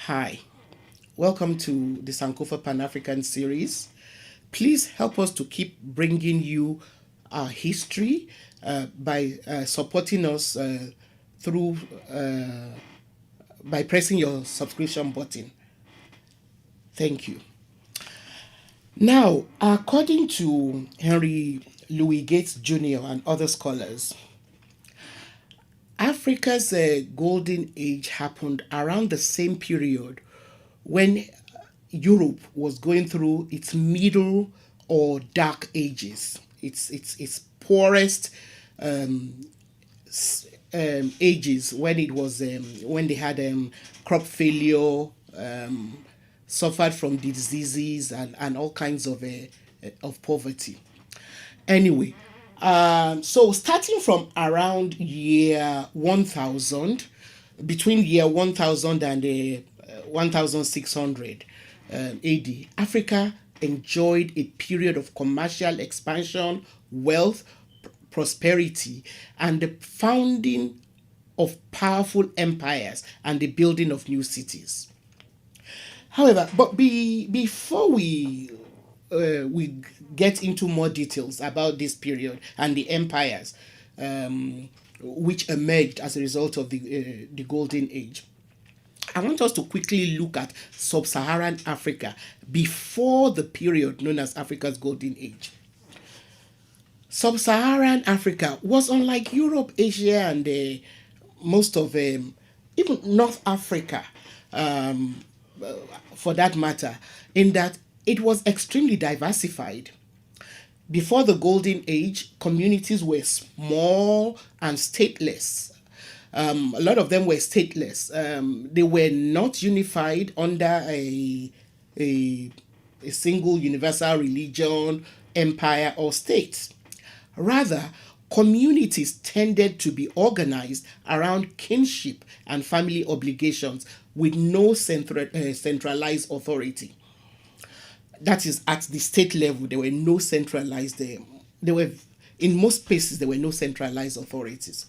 Hi, welcome to the Sankofa Pan African series. Please help us to keep bringing you our history by supporting us through by pressing your subscription button. Thank you. Now, according to Henry Louis Gates Jr. and other scholars, Africa's golden age happened around the same period when Europe was going through its middle or dark ages, its poorest ages when it was when they had crop failure, suffered from diseases and all kinds of poverty. Anyway, so starting from around year 1000, between year 1000 and 1600 AD, Africa enjoyed a period of commercial expansion, wealth, prosperity, and the founding of powerful empires and the building of new cities. However, before we get into more details about this period and the empires which emerged as a result of the Golden Age, I want us to quickly look at sub-Saharan Africa before the period known as Africa's Golden Age. Sub-Saharan Africa was unlike Europe, Asia, and most of even North Africa, for that matter, in that it was extremely diversified. Before the Golden Age, communities were small and stateless. A lot of them were stateless. They were not unified under a, a single universal religion, empire, or state. Rather, communities tended to be organized around kinship and family obligations with no centralized authority. That is, at the state level, there were no centralized. There were, in most places, there were no centralized authorities.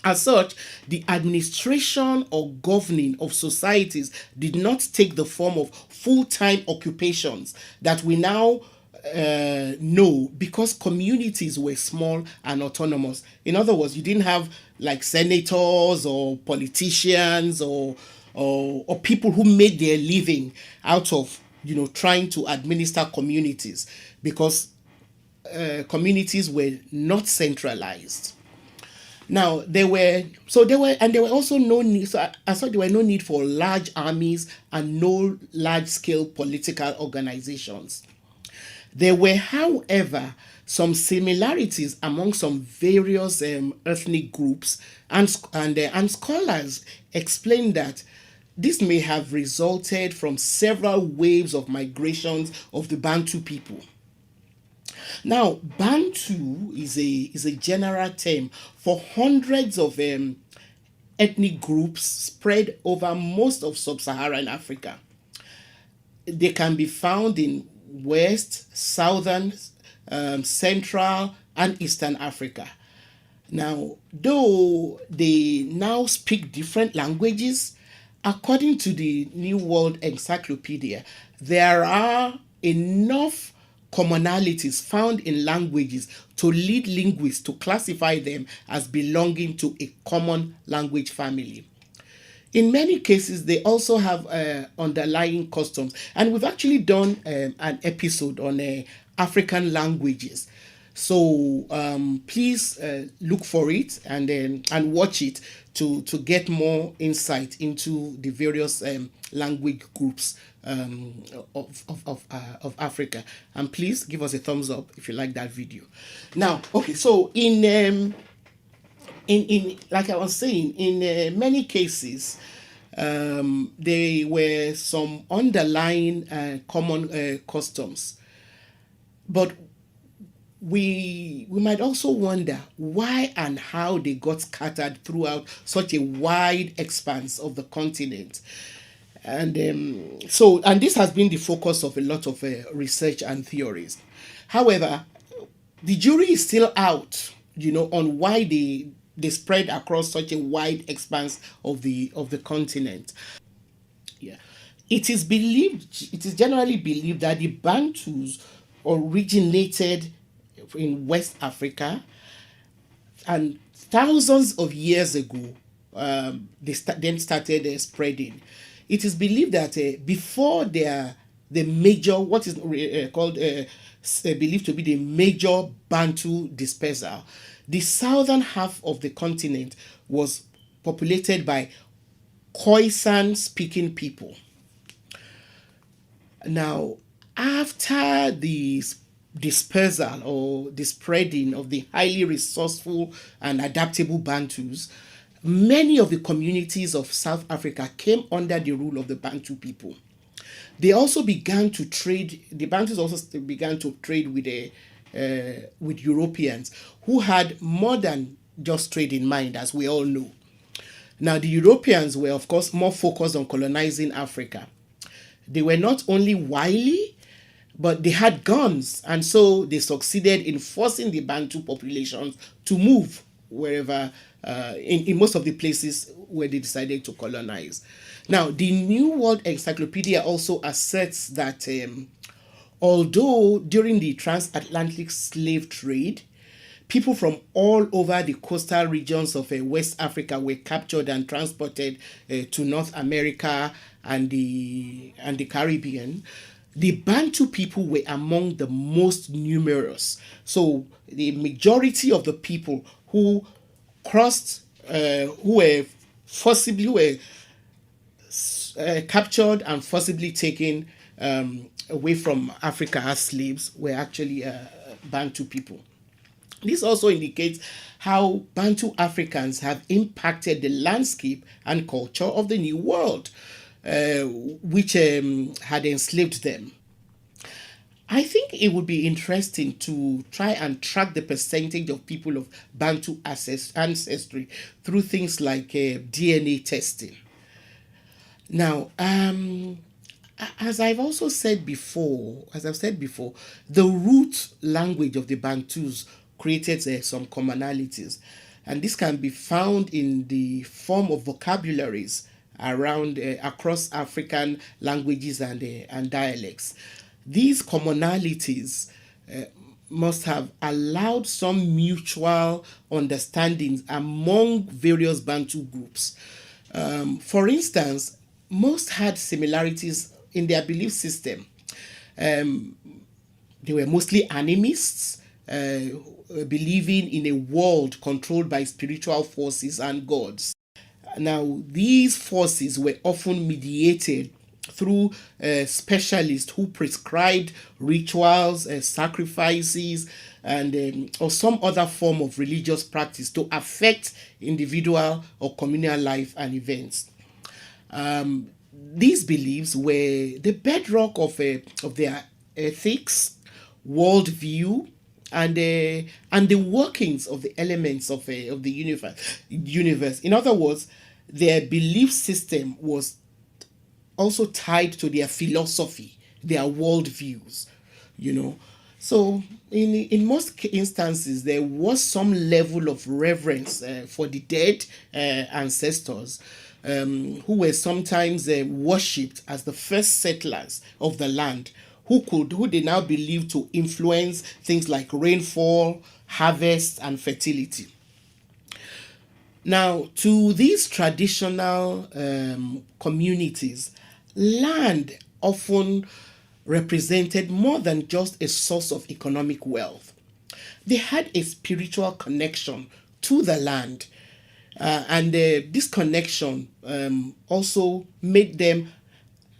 As such, the administration or governing of societies did not take the form of full time occupations that we now know, because communities were small and autonomous. In other words, you didn't have like senators or politicians or people who made their living out of trying to administer communities, because communities were not centralized. Now there were also no need. So I thought there were no need for large armies and no large scale political organizations. There were, however, some similarities among some various ethnic groups, and scholars explain that this may have resulted from several waves of migrations of the Bantu people. Now, Bantu is a general term for hundreds of ethnic groups spread over most of sub-Saharan Africa. They can be found in West, Southern, Central, and Eastern Africa. Now, though they now speak different languages, according to the New World Encyclopedia, there are enough commonalities found in languages to lead linguists to classify them as belonging to a common language family. In many cases, they also have underlying customs, and we've actually done an episode on African languages. So please look for it and watch it to get more insight into the various language groups of Africa. And please give us a thumbs up if you like that video. Now, okay, so in like I was saying, in many cases, there were some underlying common customs, but we might also wonder why and how they got scattered throughout such a wide expanse of the continent. And this has been the focus of a lot of research and theories. However, the jury is still out, on why they spread across such a wide expanse of the continent. Yeah. It is generally believed that the Bantus originated in West Africa, and thousands of years ago, then started spreading. It is believed that before the major, what is called believed to be the major Bantu dispersal, the southern half of the continent was populated by Khoisan speaking people. Now, after the dispersal or the spreading of the highly resourceful and adaptable Bantus, many of the communities of South Africa came under the rule of the Bantu people. They also began to trade. The Bantus also began to trade with Europeans who had more than just trade in mind, as we all know. Now, the Europeans were, of course, more focused on colonizing Africa. They were not only wily, but they had guns, and so they succeeded in forcing the Bantu populations to move wherever, in most of the places where they decided to colonize. Now, the New World Encyclopedia also asserts that although during the transatlantic slave trade, people from all over the coastal regions of West Africa were captured and transported to North America and the Caribbean. The Bantu people were among the most numerous. So the majority of the people who crossed, who were captured and forcibly taken away from Africa as slaves, were actually Bantu people. This also indicates how Bantu Africans have impacted the landscape and culture of the New World, which had enslaved them. I think it would be interesting to try and track the percentage of people of Bantu ancestry through things like DNA testing. Now, as I've said before, the root language of the Bantus created some commonalities, and this can be found in the form of vocabularies around across African languages and dialects. These commonalities must have allowed some mutual understandings among various Bantu groups. For instance, most had similarities in their belief system. They were mostly animists, believing in a world controlled by spiritual forces and gods. Now, these forces were often mediated through specialists who prescribed rituals, sacrifices, and or some other form of religious practice to affect individual or communal life and events. These beliefs were the bedrock of their ethics, worldview, and the workings of the elements of the universe. In other words, their belief system was also tied to their philosophy, their worldviews, you know. So, in most instances, there was some level of reverence for the dead ancestors, who were sometimes worshipped as the first settlers of the land, who they now believe to influence things like rainfall, harvest, and fertility. Now, to these traditional communities, land often represented more than just a source of economic wealth. They had a spiritual connection to the land, and this connection also made them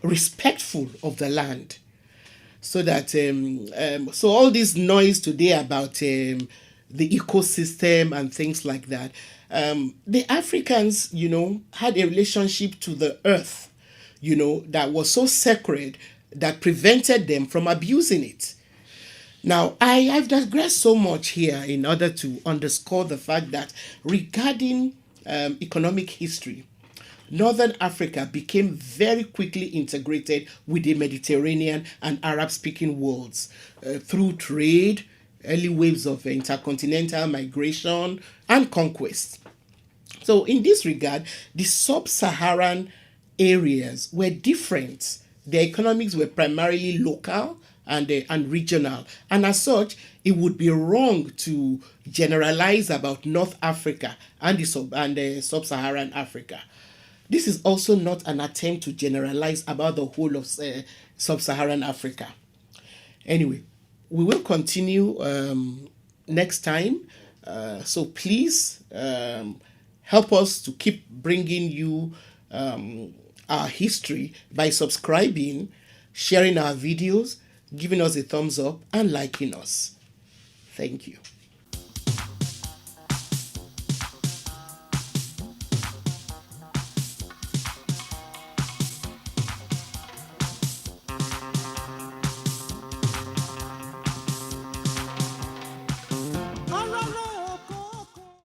respectful of the land. So all this noise today about the ecosystem and things like that, the Africans, had a relationship to the earth, that was so sacred that prevented them from abusing it. Now, I've digressed so much here in order to underscore the fact that regarding economic history, Northern Africa became very quickly integrated with the Mediterranean and Arab speaking worlds through trade, early waves of intercontinental migration, and conquest. So, in this regard, the sub Saharan areas were different. Their economics were primarily local and regional. And as such, it would be wrong to generalize about North Africa and the sub-Saharan Africa. This is also not an attempt to generalize about the whole of sub-Saharan Africa. Anyway, we will continue next time. So please help us to keep bringing you our history by subscribing, sharing our videos, giving us a thumbs up, and liking us. Thank you.